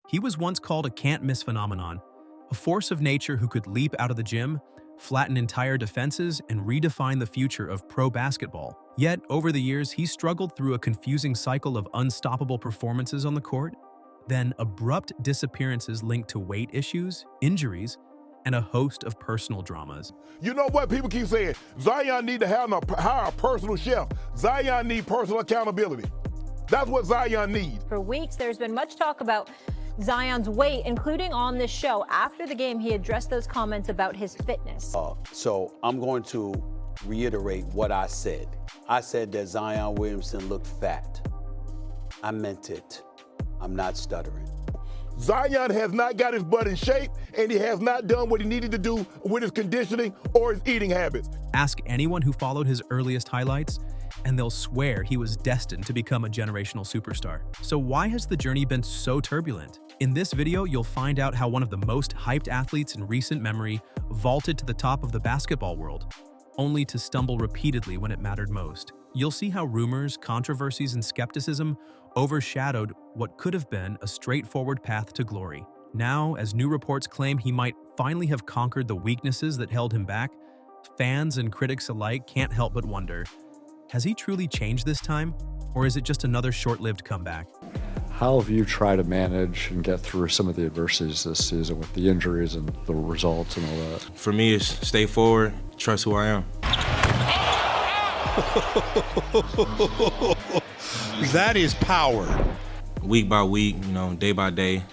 He was once called a can't-miss phenomenon, a force of nature who could leap out of the gym, flatten entire defenses, and redefine the future of pro basketball. Yet, over the years, he struggled through a confusing cycle of unstoppable performances on the court, then abrupt disappearances linked to weight issues, injuries, and a host of personal dramas. You know what people keep saying? Zion need to hire a personal chef. Zion need personal accountability. That's what Zion needs. For weeks, there's been much talk about Zion's weight, including on this show. After the game, he addressed those comments about his fitness. So I'm going to reiterate what I said. I said that Zion Williamson looked fat. I meant it. I'm not stuttering. Zion has not got his butt in shape, and he has not done what he needed to do with his conditioning or his eating habits. Ask anyone who followed his earliest highlights, and they'll swear he was destined to become a generational superstar. So why has the journey been so turbulent? In this video, you'll find out how one of the most hyped athletes in recent memory vaulted to the top of the basketball world, only to stumble repeatedly when it mattered most. You'll see how rumors, controversies, and skepticism overshadowed what could have been a straightforward path to glory. Now, as new reports claim he might finally have conquered the weaknesses that held him back, fans and critics alike can't help but wonder, has he truly changed this time, or is it just another short-lived comeback? How have you tried to manage and get through some of the adversities this season with the injuries and the results and all that? For me, it's stay forward, trust who I am. That is power. Week by week, day by day,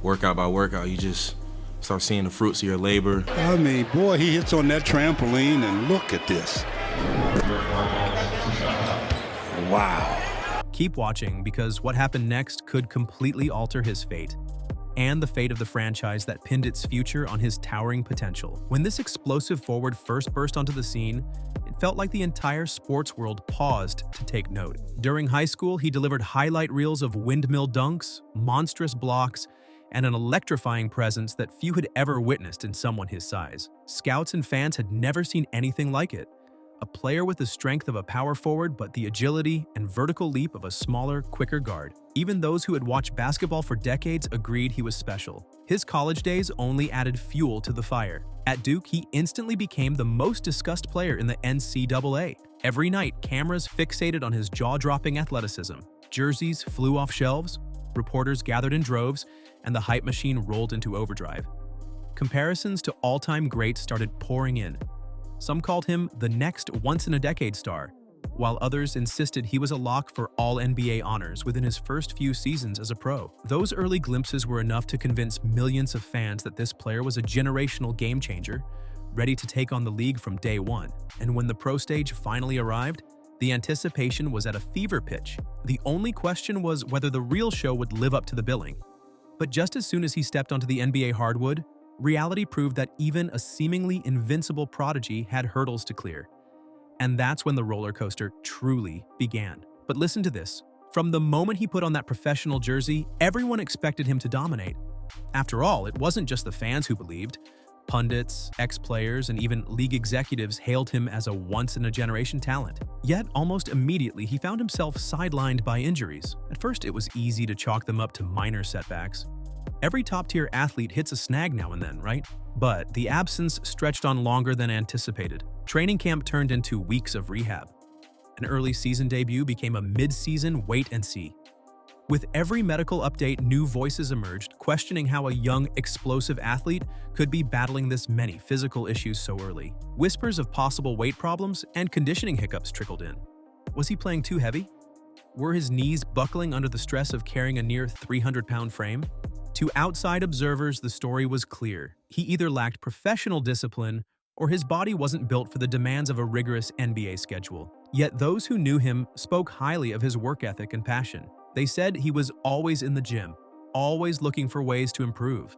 workout by workout, you just start seeing the fruits of your labor. I mean, boy, he hits on that trampoline and look at this. Wow. Keep watching, because what happened next could completely alter his fate, and the fate of the franchise that pinned its future on his towering potential. When this explosive forward first burst onto the scene, it felt like the entire sports world paused to take note. During high school, he delivered highlight reels of windmill dunks, monstrous blocks, and an electrifying presence that few had ever witnessed in someone his size. Scouts and fans had never seen anything like it. A player with the strength of a power forward but the agility and vertical leap of a smaller, quicker guard. Even those who had watched basketball for decades agreed he was special. His college days only added fuel to the fire. At Duke, he instantly became the most discussed player in the NCAA. Every night, cameras fixated on his jaw-dropping athleticism. Jerseys flew off shelves, reporters gathered in droves, and the hype machine rolled into overdrive. Comparisons to all-time greats started pouring in. Some called him the next once-in-a-decade star, while others insisted he was a lock for all NBA honors within his first few seasons as a pro. Those early glimpses were enough to convince millions of fans that this player was a generational game-changer, ready to take on the league from day one. And when the pro stage finally arrived, the anticipation was at a fever pitch. The only question was whether the real show would live up to the billing. But just as soon as he stepped onto the NBA hardwood, reality proved that even a seemingly invincible prodigy had hurdles to clear. And that's when the roller coaster truly began. But listen to this. From the moment he put on that professional jersey, everyone expected him to dominate. After all, it wasn't just the fans who believed. Pundits, ex-players, and even league executives hailed him as a once-in-a-generation talent. Yet, almost immediately, he found himself sidelined by injuries. At first, it was easy to chalk them up to minor setbacks. Every top-tier athlete hits a snag now and then, right? But the absence stretched on longer than anticipated. Training camp turned into weeks of rehab. An early season debut became a mid-season wait-and-see. With every medical update, new voices emerged, questioning how a young, explosive athlete could be battling this many physical issues so early. Whispers of possible weight problems and conditioning hiccups trickled in. Was he playing too heavy? Were his knees buckling under the stress of carrying a near 300-pound frame? To outside observers, the story was clear. He either lacked professional discipline or his body wasn't built for the demands of a rigorous NBA schedule. Yet those who knew him spoke highly of his work ethic and passion. They said he was always in the gym, always looking for ways to improve.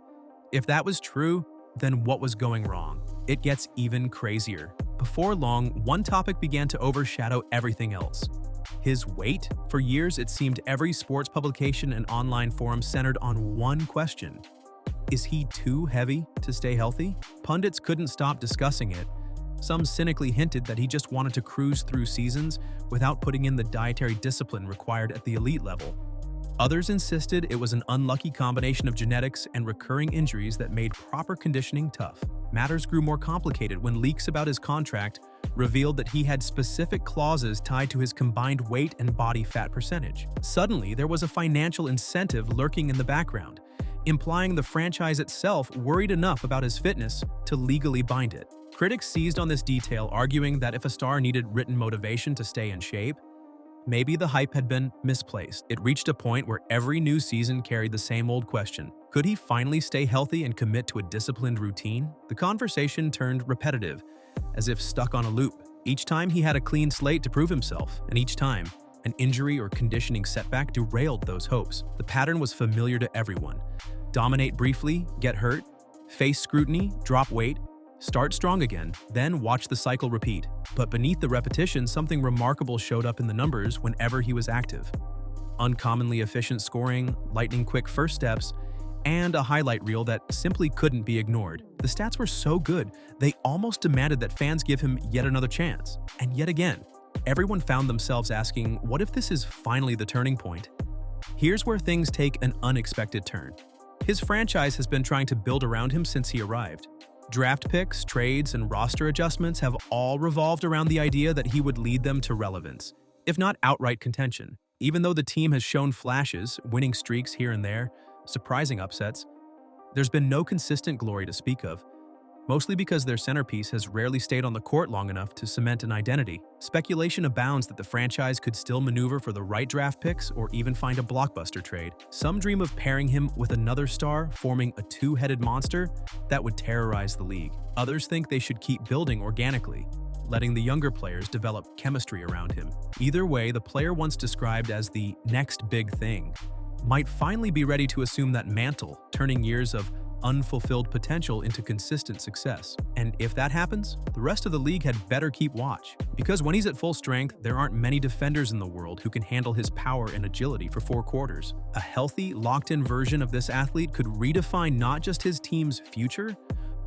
If that was true, then what was going wrong? It gets even crazier. Before long, one topic began to overshadow everything else. His weight? For years, it seemed every sports publication and online forum centered on one question. Is he too heavy to stay healthy? Pundits couldn't stop discussing it. Some cynically hinted that he just wanted to cruise through seasons without putting in the dietary discipline required at the elite level. Others insisted it was an unlucky combination of genetics and recurring injuries that made proper conditioning tough. Matters grew more complicated when leaks about his contract revealed that he had specific clauses tied to his combined weight and body fat percentage. Suddenly, there was a financial incentive lurking in the background, implying the franchise itself worried enough about his fitness to legally bind it. Critics seized on this detail, arguing that if a star needed written motivation to stay in shape, maybe the hype had been misplaced. It reached a point where every new season carried the same old question. Could he finally stay healthy and commit to a disciplined routine? The conversation turned repetitive, as if stuck on a loop. Each time he had a clean slate to prove himself, and each time, an injury or conditioning setback derailed those hopes. The pattern was familiar to everyone. Dominate briefly, get hurt, face scrutiny, drop weight, start strong again, then watch the cycle repeat. But beneath the repetition, something remarkable showed up in the numbers whenever he was active. Uncommonly efficient scoring, lightning-quick first steps, and a highlight reel that simply couldn't be ignored. The stats were so good, they almost demanded that fans give him yet another chance. And yet again, everyone found themselves asking, what if this is finally the turning point? Here's where things take an unexpected turn. His franchise has been trying to build around him since he arrived. Draft picks, trades, and roster adjustments have all revolved around the idea that he would lead them to relevance, if not outright contention. Even though the team has shown flashes, winning streaks here and there, surprising upsets, there's been no consistent glory to speak of, mostly because their centerpiece has rarely stayed on the court long enough to cement an identity. Speculation abounds that the franchise could still maneuver for the right draft picks or even find a blockbuster trade. Some dream of pairing him with another star, forming a two-headed monster that would terrorize the league. Others think they should keep building organically, letting the younger players develop chemistry around him. Either way, the player once described as the next big thing might finally be ready to assume that mantle, turning years of unfulfilled potential into consistent success. And if that happens, the rest of the league had better keep watch. Because when he's at full strength, there aren't many defenders in the world who can handle his power and agility for 4 quarters. A healthy, locked-in version of this athlete could redefine not just his team's future,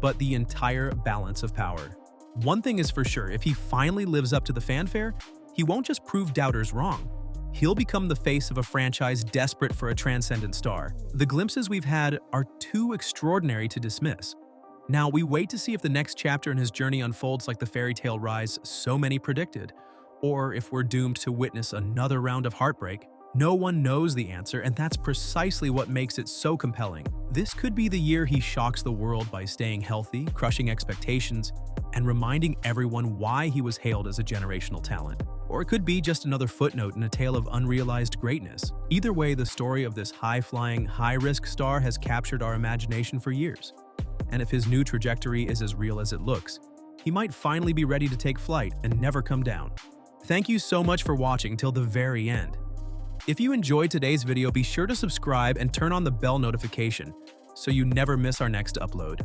but the entire balance of power. One thing is for sure, if he finally lives up to the fanfare, he won't just prove doubters wrong. He'll become the face of a franchise desperate for a transcendent star. The glimpses we've had are too extraordinary to dismiss. Now, we wait to see if the next chapter in his journey unfolds like the fairy tale rise so many predicted, or if we're doomed to witness another round of heartbreak. No one knows the answer, and that's precisely what makes it so compelling. This could be the year he shocks the world by staying healthy, crushing expectations, and reminding everyone why he was hailed as a generational talent. Or it could be just another footnote in a tale of unrealized greatness. Either way, the story of this high-flying, high-risk star has captured our imagination for years. And if his new trajectory is as real as it looks, he might finally be ready to take flight and never come down. Thank you so much for watching till the very end. If you enjoyed today's video, be sure to subscribe and turn on the bell notification so you never miss our next upload.